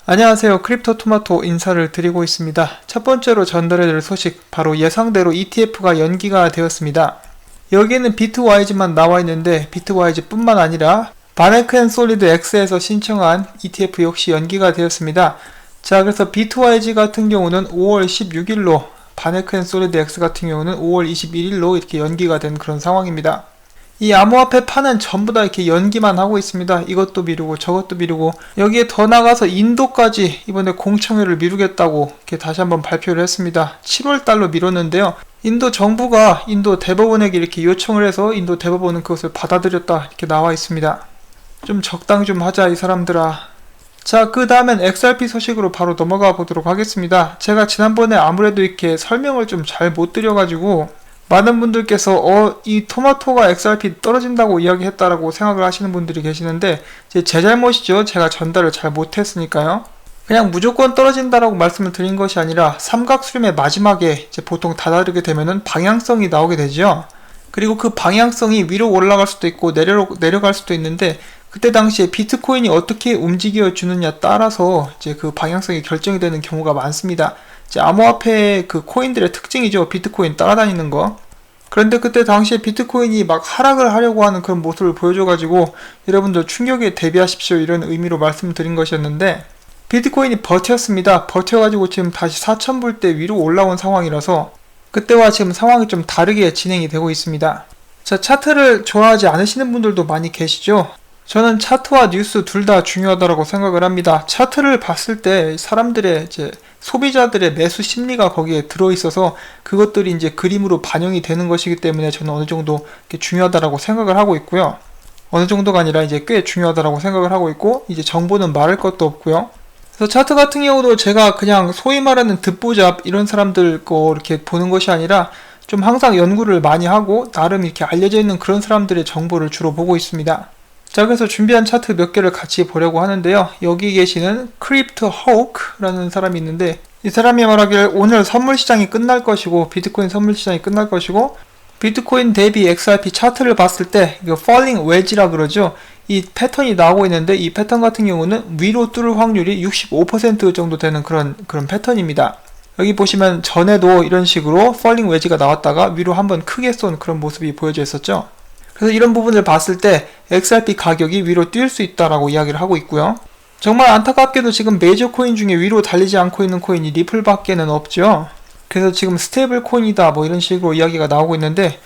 안녕하세요. 크립토토마토 인사를 드리고 있습니다. 첫 번째로 전달해드릴 소식, 바로 예상대로 ETF가 연기가 되었습니다. 여기에는 비트와이즈만 나와 있는데 비트와이즈 뿐만 아니라 바네크앤솔리드 X에서 신청한 ETF 역시 연기가 되었습니다. 자, 그래서 비트와이즈 같은 경우는 5월 16일로, 바네크앤솔리드 X 같은 경우는 5월 21일로 이렇게 연기가 된 그런 상황입니다. 이 암호화폐 파는 전부 다 이렇게 연기만 하고 있습니다. 이것도 미루고 저것도 미루고, 여기에 더 나가서 인도까지 이번에 공청회를 미루겠다고 이렇게 다시 한번 발표를 했습니다. 7월달로 미뤘는데요. 인도 정부가 인도 대법원에게 이렇게 요청을 해서 인도 대법원은 그것을 받아들였다, 이렇게 나와 있습니다. 좀 적당 좀 하자 이 사람들아. 자, 그 다음엔 XRP 소식으로 바로 넘어가 보도록 하겠습니다. 제가 지난번에 아무래도 이렇게 설명을 좀 잘 못 드려가지고 많은 분들께서 이 토마토가 XRP 떨어진다고 이야기했다라고 생각을 하시는 분들이 계시는데, 제 잘못이죠. 제가 전달을 잘 못했으니까요. 그냥 무조건 떨어진다라고 말씀을 드린 것이 아니라 삼각수렴의 마지막에 이제 보통 다다르게 되면은 방향성이 나오게 되죠. 그리고 그 방향성이 위로 올라갈 수도 있고 내려갈 수도 있는데, 그때 당시에 비트코인이 어떻게 움직여 주느냐 따라서 이제 그 방향성이 결정이 되는 경우가 많습니다. 이제 암호화폐 그 코인들의 특징이죠. 비트코인 따라다니는 거. 그런데 그때 당시에 비트코인이 막 하락을 하려고 하는 그런 모습을 보여줘가지고 여러분들 충격에 대비하십시오, 이런 의미로 말씀드린 것이었는데, 비트코인이 버텼습니다. 버텨가지고 지금 다시 4,000불대 위로 올라온 상황이라서 그때와 지금 상황이 좀 다르게 진행이 되고 있습니다. 자, 차트를 좋아하지 않으시는 분들도 많이 계시죠? 저는 차트와 뉴스 둘 다 중요하다고 생각을 합니다. 차트를 봤을 때 사람들의 이제 소비자들의 매수 심리가 거기에 들어있어서 그것들이 이제 그림으로 반영이 되는 것이기 때문에 저는 어느 정도 중요하다고 생각을 하고 있고요. 어느 정도가 아니라 이제 꽤 중요하다고 생각을 하고 있고, 이제 정보는 말할 것도 없고요. 그래서 차트 같은 경우도 제가 그냥 소위 말하는 듣보잡 이런 사람들 거 이렇게 보는 것이 아니라 좀 항상 연구를 많이 하고 나름 이렇게 알려져 있는 그런 사람들의 정보를 주로 보고 있습니다. 자, 그래서 준비한 차트 몇 개를 같이 보려고 하는데요. 여기 계시는 크립토 호크라는 사람이 있는데, 이 사람이 말하길 오늘 선물 시장이 끝날 것이고, 비트코인 선물 시장이 끝날 것이고, 비트코인 대비 XRP 차트를 봤을 때 이거 falling wedge라 그러죠. 이 패턴이 나오고 있는데, 이 패턴 같은 경우는 위로 뚫을 확률이 65% 정도 되는 그런 패턴입니다. 여기 보시면 전에도 이런 식으로 falling wedge가 나왔다가 위로 한번 크게 쏜 그런 모습이 보여져 있었죠. 그래서 이런 부분을 봤을 때 XRP 가격이 위로 뛸 수 있다라고 이야기를 하고 있고요. 정말 안타깝게도 지금 메이저 코인 중에 위로 달리지 않고 있는 코인이 리플밖에는 없죠. 그래서 지금 스테이블 코인이다 뭐 이런 식으로 이야기가 나오고 있는데,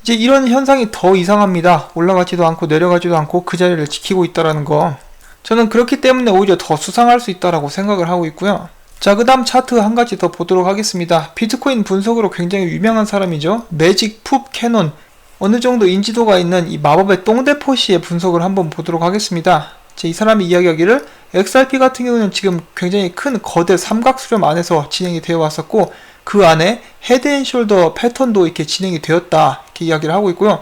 이제 이런 현상이 더 이상합니다. 올라가지도 않고 내려가지도 않고 그 자리를 지키고 있다라는 거. 저는 그렇기 때문에 오히려 더 수상할 수 있다라고 생각을 하고 있고요. 자, 그 다음 차트 한 가지 더 보도록 하겠습니다. 비트코인 분석으로 굉장히 유명한 사람이죠. 매직 풋 캐논. 어느 정도 인지도가 있는 이 마법의 똥대포시의 분석을 한번 보도록 하겠습니다. 이 사람이 이야기하기를 XRP 같은 경우는 지금 굉장히 큰 거대 삼각수렴 안에서 진행이 되어 왔었고, 그 안에 헤드앤숄더 패턴도 이렇게 진행이 되었다, 이렇게 이야기를 하고 있고요.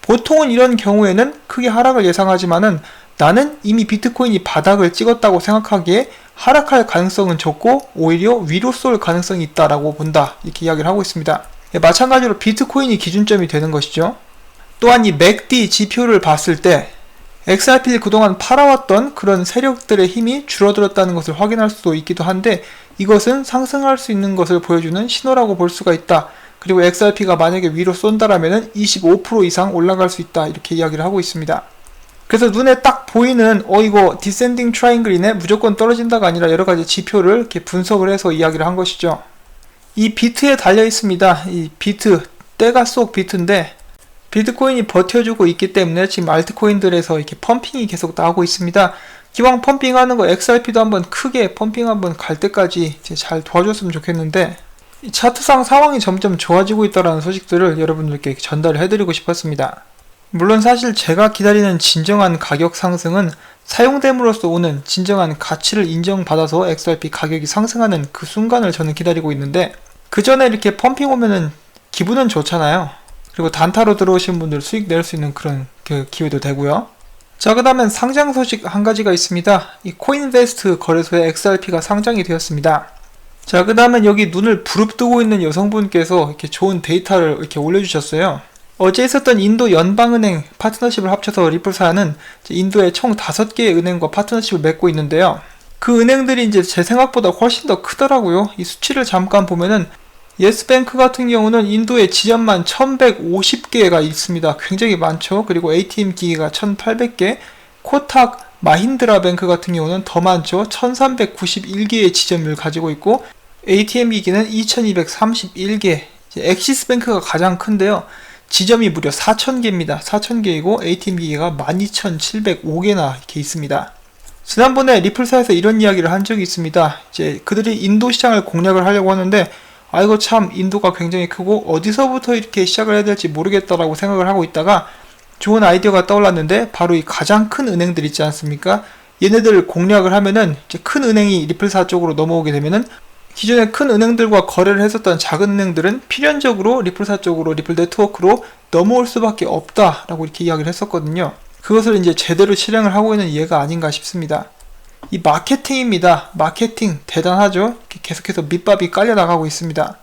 보통은 이런 경우에는 크게 하락을 예상하지만은 나는 이미 비트코인이 바닥을 찍었다고 생각하기에 하락할 가능성은 적고 오히려 위로 쏠 가능성이 있다라고 본다, 이렇게 이야기를 하고 있습니다. 마찬가지로 비트코인이 기준점이 되는 것이죠. 또한 이 맥D 지표를 봤을 때 XRP를 그동안 팔아왔던 그런 세력들의 힘이 줄어들었다는 것을 확인할 수도 있기도 한데, 이것은 상승할 수 있는 것을 보여주는 신호라고 볼 수가 있다. 그리고 XRP가 만약에 위로 쏜다라면 25% 이상 올라갈 수 있다, 이렇게 이야기를 하고 있습니다. 그래서 눈에 딱 보이는 이거 디센딩 트라이앵글이네, 무조건 떨어진다가 아니라 여러가지 지표를 이렇게 분석을 해서 이야기를 한 것이죠. 이 비트에 달려 있습니다. 이 비트, 때가 쏙 비트인데, 비트코인이 버텨주고 있기 때문에 지금 알트코인들에서 이렇게 펌핑이 계속 나오고 있습니다. 기왕 펌핑하는 거 XRP도 한번 크게 펌핑 한번 갈 때까지 이제 잘 도와줬으면 좋겠는데, 이 차트상 상황이 점점 좋아지고 있다는 소식들을 여러분들께 전달을 해드리고 싶었습니다. 물론 사실 제가 기다리는 진정한 가격 상승은 사용됨으로써 오는 진정한 가치를 인정받아서 XRP 가격이 상승하는 그 순간을 저는 기다리고 있는데, 그 전에 이렇게 펌핑 오면은 기분은 좋잖아요. 그리고 단타로 들어오신 분들 수익 낼 수 있는 그런 기회도 되고요. 자, 그 다음엔 상장 소식 한 가지가 있습니다. 이 코인베스트 거래소에 XRP가 상장이 되었습니다. 자, 그 다음엔 여기 눈을 부릅뜨고 있는 여성분께서 이렇게 좋은 데이터를 이렇게 올려주셨어요. 어제 있었던 인도 연방은행 파트너십을 합쳐서 리플사는 인도의 총 5개의 은행과 파트너십을 맺고 있는데요. 그 은행들이 이제 제 생각보다 훨씬 더 크더라고요. 이 수치를 잠깐 보면은 예스뱅크 같은 경우는 인도에 지점만 1150개가 있습니다. 굉장히 많죠. 그리고 ATM 기기가 1800개, 코탁 마힌드라 뱅크 같은 경우는 더 많죠. 1391개의 지점을 가지고 있고 ATM 기기는 2231개, 엑시스 뱅크가 가장 큰데요. 지점이 무려 4000개입니다. 4000개이고 ATM 기기가 12705개나 이렇게 있습니다. 지난번에 리플사에서 이런 이야기를 한 적이 있습니다. 이제 그들이 인도 시장을 공략을 하려고 하는데 아이고 참 인도가 굉장히 크고 어디서부터 이렇게 시작을 해야 될지 모르겠다라고 생각을 하고 있다가 좋은 아이디어가 떠올랐는데 바로 이 가장 큰 은행들 있지 않습니까? 얘네들 공략을 하면은 이제 큰 은행이 리플사 쪽으로 넘어오게 되면은 기존에 큰 은행들과 거래를 했었던 작은 은행들은 필연적으로 리플사 쪽으로 리플 네트워크로 넘어올 수밖에 없다라고 이렇게 이야기를 했었거든요. 그것을 이제 제대로 실행을 하고 있는 예가 아닌가 싶습니다. 이 마케팅입니다. 마케팅 대단하죠? 계속해서 밑밥이 깔려 나가고 있습니다.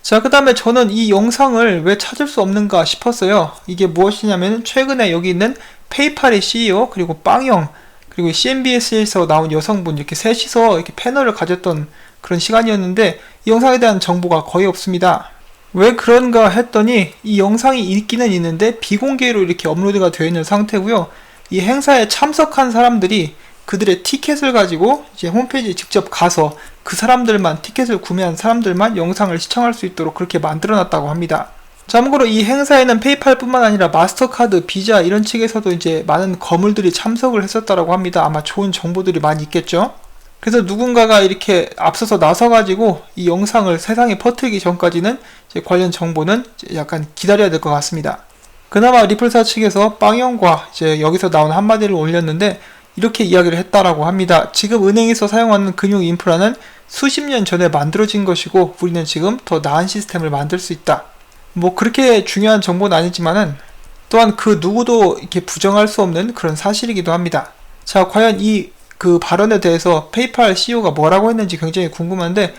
자, 그 다음에 저는 이 영상을 왜 찾을 수 없는가 싶었어요. 이게 무엇이냐면 최근에 여기 있는 페이팔의 CEO 그리고 빵영 그리고 CNBS에서 나온 여성분 이렇게 셋이서 이렇게 패널을 가졌던 그런 시간이었는데 이 영상에 대한 정보가 거의 없습니다. 왜 그런가 했더니 이 영상이 있기는 있는데 비공개로 이렇게 업로드가 되어 있는 상태고요. 이 행사에 참석한 사람들이 그들의 티켓을 가지고 이제 홈페이지에 직접 가서 그 사람들만 티켓을 구매한 사람들만 영상을 시청할 수 있도록 그렇게 만들어 놨다고 합니다. 참고로 이 행사에는 페이팔뿐만 아니라 마스터카드, 비자 이런 측에서도 이제 많은 거물들이 참석을 했었다고 합니다. 아마 좋은 정보들이 많이 있겠죠. 그래서 누군가가 이렇게 앞서서 나서가지고 이 영상을 세상에 퍼뜨리기 전까지는 이제 관련 정보는 이제 약간 기다려야 될 것 같습니다. 그나마 리플사 측에서 빵영과 이제 여기서 나온 한마디를 올렸는데 이렇게 이야기를 했다라고 합니다. 지금 은행에서 사용하는 금융 인프라는 수십 년 전에 만들어진 것이고 우리는 지금 더 나은 시스템을 만들 수 있다. 뭐 그렇게 중요한 정보는 아니지만은 또한 그 누구도 이렇게 부정할 수 없는 그런 사실이기도 합니다. 자, 과연 그 발언에 대해서 페이팔 CEO가 뭐라고 했는지 굉장히 궁금한데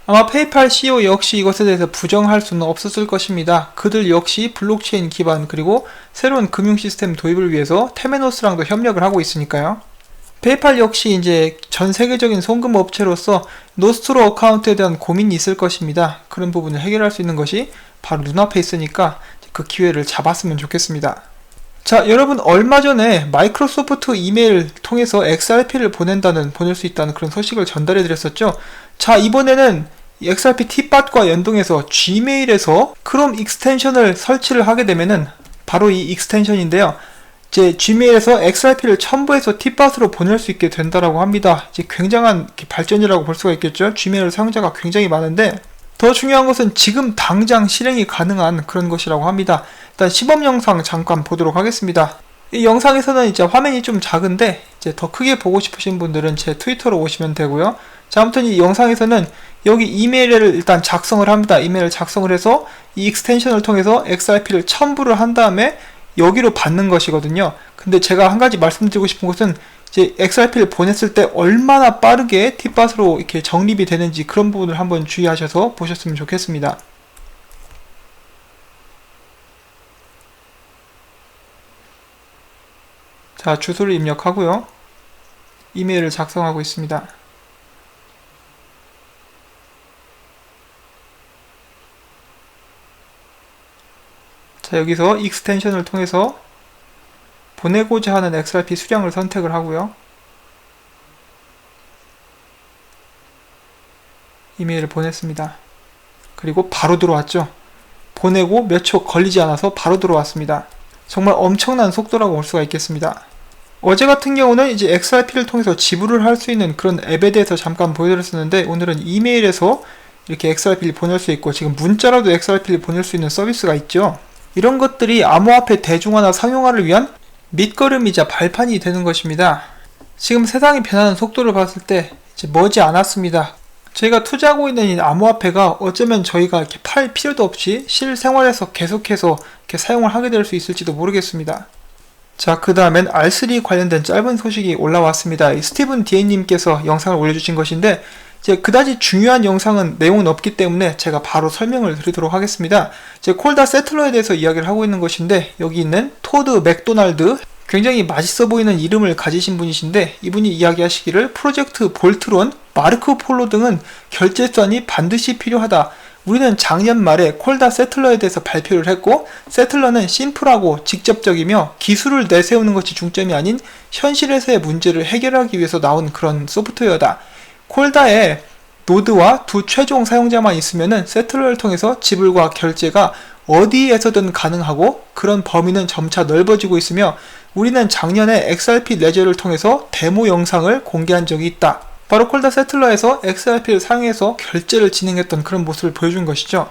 아마 페이팔 CEO 역시 이것에 대해서 부정할 수는 없었을 것입니다. 그들 역시 블록체인 기반 그리고 새로운 금융 시스템 도입을 위해서 테메노스랑도 협력을 하고 있으니까요. 페이팔 역시 이제 전 세계적인 송금 업체로서 노스트로 어카운트에 대한 고민이 있을 것입니다. 그런 부분을 해결할 수 있는 것이 바로 눈앞에 있으니까 그 기회를 잡았으면 좋겠습니다. 자, 여러분 얼마 전에 마이크로소프트 이메일 통해서 XRP를 보낼 수 있다는 그런 소식을 전달해 드렸었죠. 자, 이번에는 XRP 팁밭과 연동해서 Gmail에서 크롬 익스텐션을 설치를 하게 되면은 바로 이 익스텐션인데요. 이제 Gmail에서 XRP를 첨부해서 팁밭으로 보낼 수 있게 된다라고 합니다. 이제 굉장한 발전이라고 볼 수가 있겠죠. Gmail 사용자가 굉장히 많은데 더 중요한 것은 지금 당장 실행이 가능한 그런 것이라고 합니다. 일단 시범 영상 잠깐 보도록 하겠습니다. 이 영상에서는 이제 화면이 좀 작은데 이제 더 크게 보고 싶으신 분들은 제 트위터로 오시면 되고요. 자, 아무튼 이 영상에서는 여기 이메일을 일단 작성을 합니다. 이메일을 작성을 해서 이 익스텐션을 통해서 XRP를 첨부를 한 다음에 여기로 받는 것이거든요. 근데 제가 한 가지 말씀드리고 싶은 것은 이제 XRP를 보냈을 때 얼마나 빠르게 팁밭으로 이렇게 정립이 되는지 그런 부분을 한번 주의하셔서 보셨으면 좋겠습니다. 자, 주소를 입력하고요. 이메일을 작성하고 있습니다. 자, 여기서 익스텐션을 통해서 보내고자 하는 XRP 수량을 선택을 하고요. 이메일을 보냈습니다. 그리고 바로 들어왔죠. 보내고 몇 초 걸리지 않아서 바로 들어왔습니다. 정말 엄청난 속도라고 볼 수가 있겠습니다. 어제 같은 경우는 이제 XRP를 통해서 지불을 할 수 있는 그런 앱에 대해서 잠깐 보여드렸었는데 오늘은 이메일에서 이렇게 XRP를 보낼 수 있고 지금 문자로도 XRP를 보낼 수 있는 서비스가 있죠. 이런 것들이 암호화폐 대중화나 상용화를 위한 밑거름이자 발판이 되는 것입니다. 지금 세상이 변하는 속도를 봤을 때 이제 머지 않았습니다. 저희가 투자하고 있는 이 암호화폐가 어쩌면 저희가 이렇게 팔 필요도 없이 실생활에서 계속해서 이렇게 사용을 하게 될 수 있을지도 모르겠습니다. 자, 그 다음엔 R3 관련된 짧은 소식이 올라왔습니다. 이 스티븐 디에이님께서 영상을 올려주신 것인데 이제 그다지 중요한 영상은 내용은 없기 때문에 제가 바로 설명을 드리도록 하겠습니다. 이제 콜다 세틀러에 대해서 이야기를 하고 있는 것인데 여기 있는 토드 맥도날드 굉장히 맛있어 보이는 이름을 가지신 분이신데, 이분이 이야기하시기를 프로젝트 볼트론, 마르코 폴로 등은 결제 수단이 반드시 필요하다. 우리는 작년 말에 콜다 세틀러에 대해서 발표를 했고, 세틀러는 심플하고 직접적이며 기술을 내세우는 것이 중점이 아닌 현실에서의 문제를 해결하기 위해서 나온 그런 소프트웨어다. 콜다에 노드와 두 최종 사용자만 있으면은 세틀러를 통해서 지불과 결제가 어디에서든 가능하고, 그런 범위는 점차 넓어지고 있으며 우리는 작년에 XRP 레저를 통해서 데모 영상을 공개한 적이 있다. 바로 콜다 세틀러에서 XRP를 사용해서 결제를 진행했던 그런 모습을 보여준 것이죠.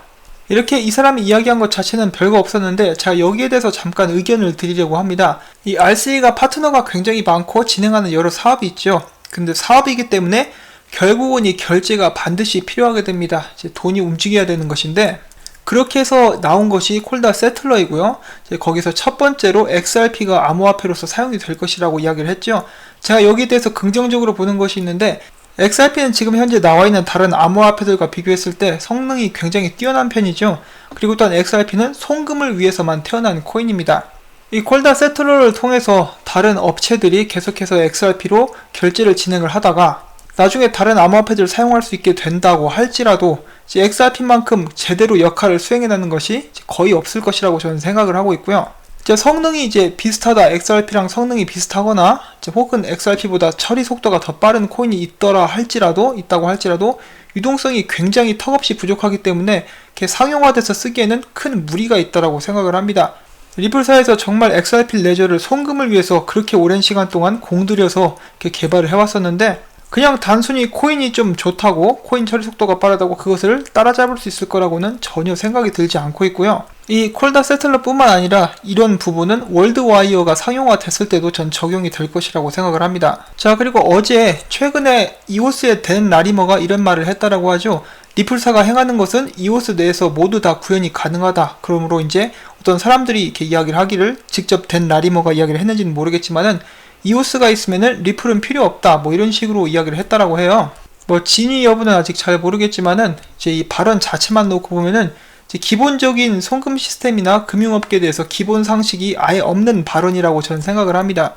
이렇게 이 사람이 이야기한 것 자체는 별거 없었는데, 제가 여기에 대해서 잠깐 의견을 드리려고 합니다. 이 RC가 파트너가 굉장히 많고 진행하는 여러 사업이 있죠. 근데 사업이기 때문에 결국은 이 결제가 반드시 필요하게 됩니다. 이제 돈이 움직여야 되는 것인데, 그렇게 해서 나온 것이 콜다 세틀러이고요. 거기서 첫 번째로 XRP가 암호화폐로서 사용이 될 것이라고 이야기를 했죠. 제가 여기에 대해서 긍정적으로 보는 것이 있는데, XRP는 지금 현재 나와 있는 다른 암호화폐들과 비교했을 때 성능이 굉장히 뛰어난 편이죠. 그리고 또한 XRP는 송금을 위해서만 태어난 코인입니다. 이 콜다 세틀러를 통해서 다른 업체들이 계속해서 XRP로 결제를 진행을 하다가 나중에 다른 암호화폐들을 사용할 수 있게 된다고 할지라도 XRP만큼 제대로 역할을 수행해내는 것이 거의 없을 것이라고 저는 생각을 하고 있고요. 성능이 이제 비슷하다, XRP랑 성능이 비슷하거나 혹은 XRP보다 처리 속도가 더 빠른 코인이 있다고 할지라도 유동성이 굉장히 턱없이 부족하기 때문에 상용화돼서 쓰기에는 큰 무리가 있다고 생각을 합니다. 리플사에서 정말 XRP 레저를 송금을 위해서 그렇게 오랜 시간 동안 공들여서 개발을 해왔었는데, 그냥 단순히 코인이 좀 좋다고, 코인 처리 속도가 빠르다고 그것을 따라잡을 수 있을 거라고는 전혀 생각이 들지 않고 있고요. 이 콜다 세틀러 뿐만 아니라 이런 부분은 월드와이어가 상용화 됐을 때도 전 적용이 될 것이라고 생각을 합니다. 자, 그리고 어제 최근에 이오스의 댄 라리머가 이런 말을 했다라고 하죠. 리플사가 행하는 것은 이오스 내에서 모두 다 구현이 가능하다. 그러므로 이제 어떤 사람들이 이렇게 이야기를 하기를, 직접 댄 라리머가 이야기를 했는지는 모르겠지만은 이오스가 있으면은 리플은 필요 없다, 이런 식으로 이야기를 했다라고 해요. 진위 여부는 아직 잘 모르겠지만은 이제 이 발언 자체만 놓고 보면은 이제 기본적인 송금 시스템이나 금융업계에 대해서 기본 상식이 아예 없는 발언이라고 저는 생각을 합니다.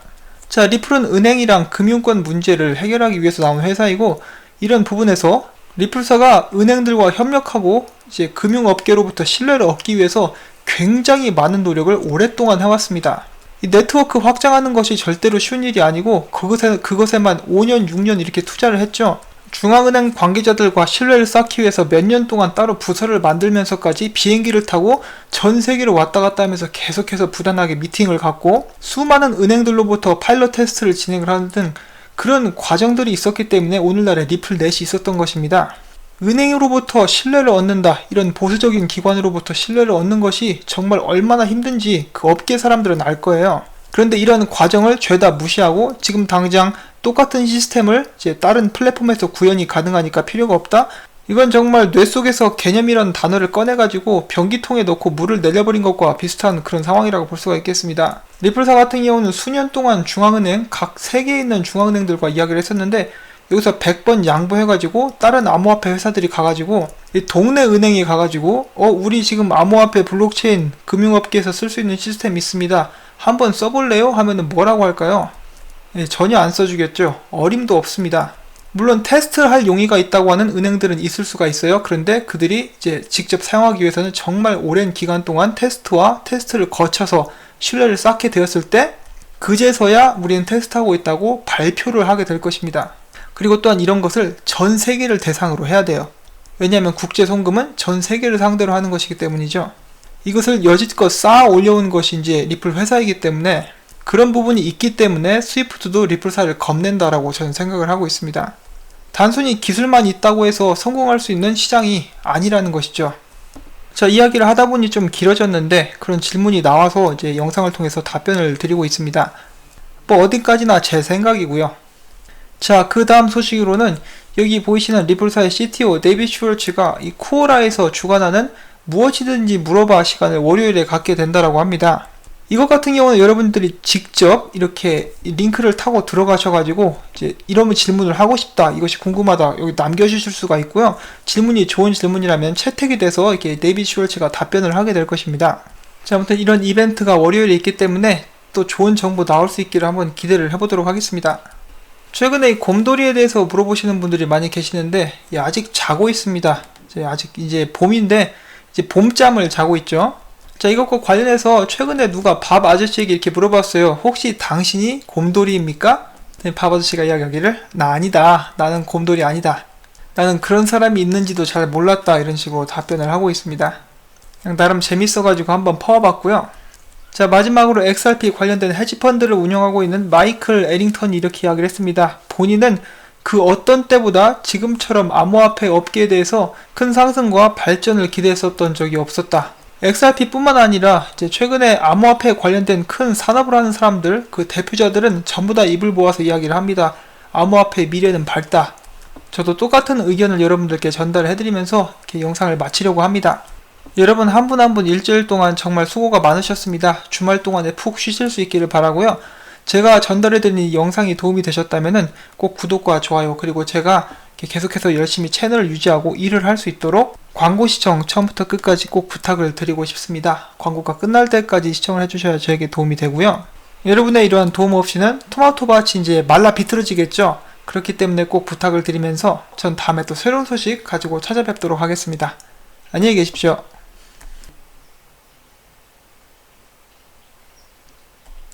자, 리플은 은행이랑 금융권 문제를 해결하기 위해서 나온 회사이고, 이런 부분에서 리플사가 은행들과 협력하고 이제 금융업계로부터 신뢰를 얻기 위해서 굉장히 많은 노력을 오랫동안 해왔습니다. 이 네트워크 확장하는 것이 절대로 쉬운 일이 아니고 그것에만 5년, 6년 이렇게 투자를 했죠. 중앙은행 관계자들과 신뢰를 쌓기 위해서 몇 년 동안 따로 부서를 만들면서까지 비행기를 타고 전 세계를 왔다 갔다 하면서 계속해서 부단하게 미팅을 갖고 수많은 은행들로부터 파일럿 테스트를 진행을 하는 등 그런 과정들이 있었기 때문에 오늘날의 리플넷이 있었던 것입니다. 은행으로부터 신뢰를 얻는다, 이런 보수적인 기관으로부터 신뢰를 얻는 것이 정말 얼마나 힘든지 그 업계 사람들은 알 거예요. 그런데 이런 과정을 죄다 무시하고 지금 당장 똑같은 시스템을 이제 다른 플랫폼에서 구현이 가능하니까 필요가 없다? 이건 정말 뇌 속에서 개념이라는 단어를 꺼내가지고 변기통에 넣고 물을 내려버린 것과 비슷한 그런 상황이라고 볼 수가 있겠습니다. 리플사 같은 경우는 수년 동안 중앙은행, 각 세계에 있는 중앙은행들과 이야기를 했었는데, 여기서 100번 양보해가지고 다른 암호화폐 회사들이 가가지고 이 동네 은행이 가가지고 우리 지금 암호화폐 블록체인 금융업계에서 쓸 수 있는 시스템이 있습니다, 한번 써볼래요? 하면은 뭐라고 할까요? 전혀 안 써주겠죠. 어림도 없습니다. 물론 테스트할 용의가 있다고 하는 은행들은 있을 수가 있어요. 그런데 그들이 이제 직접 사용하기 위해서는 정말 오랜 기간 동안 테스트를 거쳐서 신뢰를 쌓게 되었을 때 그제서야 우리는 테스트하고 있다고 발표를 하게 될 것입니다. 그리고 또한 이런 것을 전 세계를 대상으로 해야 돼요. 왜냐하면 국제 송금은 전 세계를 상대로 하는 것이기 때문이죠. 이것을 여지껏 쌓아 올려온 것이 이제 리플 회사이기 때문에, 그런 부분이 있기 때문에 스위프트도 리플사를 겁낸다라고 저는 생각을 하고 있습니다. 단순히 기술만 있다고 해서 성공할 수 있는 시장이 아니라는 것이죠. 자, 이야기를 하다 보니 좀 길어졌는데 그런 질문이 나와서 이제 영상을 통해서 답변을 드리고 있습니다. 어디까지나 제 생각이고요. 자, 그 다음 소식으로는 여기 보이시는 리플사의 CTO 데이빗 슈월츠가 이 쿠오라에서 주관하는 무엇이든지 물어봐 시간을 월요일에 갖게 된다라고 합니다. 이것 같은 경우는 여러분들이 직접 이렇게 링크를 타고 들어가셔가지고 이제 이런 질문을 하고 싶다, 이것이 궁금하다, 여기 남겨주실 수가 있고요. 질문이 좋은 질문이라면 채택이 돼서 이렇게 데이빗 슈월츠가 답변을 하게 될 것입니다. 자, 아무튼 이런 이벤트가 월요일에 있기 때문에 또 좋은 정보 나올 수 있기를 한번 기대를 해보도록 하겠습니다. 최근에 이 곰돌이에 대해서 물어보시는 분들이 많이 계시는데 아직 자고 있습니다. 아직 이제 봄인데 이제 봄잠을 자고 있죠. 자, 이것과 관련해서 최근에 누가 밥 아저씨에게 이렇게 물어봤어요. 혹시 당신이 곰돌이입니까? 밥 아저씨가 이야기하기를 나 아니다. 나는 곰돌이 아니다. 나는 그런 사람이 있는지도 잘 몰랐다. 이런 식으로 답변을 하고 있습니다. 그냥 나름 재밌어가지고 한번 퍼와봤고요. 자, 마지막으로 XRP 관련된 헤지펀드를 운영하고 있는 마이클 에링턴이 이렇게 이야기를 했습니다. 본인은 그 어떤 때보다 지금처럼 암호화폐 업계에 대해서 큰 상승과 발전을 기대했었던 적이 없었다. XRP 뿐만 아니라 이제 최근에 암호화폐 관련된 큰 산업을 하는 사람들, 그 대표자들은 전부 다 입을 모아서 이야기를 합니다. 암호화폐의 미래는 밝다. 저도 똑같은 의견을 여러분들께 전달을 해드리면서 이렇게 영상을 마치려고 합니다. 여러분 한 분 한 분 일주일 동안 정말 수고가 많으셨습니다. 주말 동안에 푹 쉬실 수 있기를 바라고요. 제가 전달해드린 이 영상이 도움이 되셨다면 꼭 구독과 좋아요, 그리고 제가 계속해서 열심히 채널을 유지하고 일을 할 수 있도록 광고 시청 처음부터 끝까지 꼭 부탁을 드리고 싶습니다. 광고가 끝날 때까지 시청을 해주셔야 저에게 도움이 되고요. 여러분의 이러한 도움 없이는 토마토밭이 이제 말라 비틀어지겠죠. 그렇기 때문에 꼭 부탁을 드리면서 전 다음에 또 새로운 소식 가지고 찾아뵙도록 하겠습니다. 안녕히 계십시오.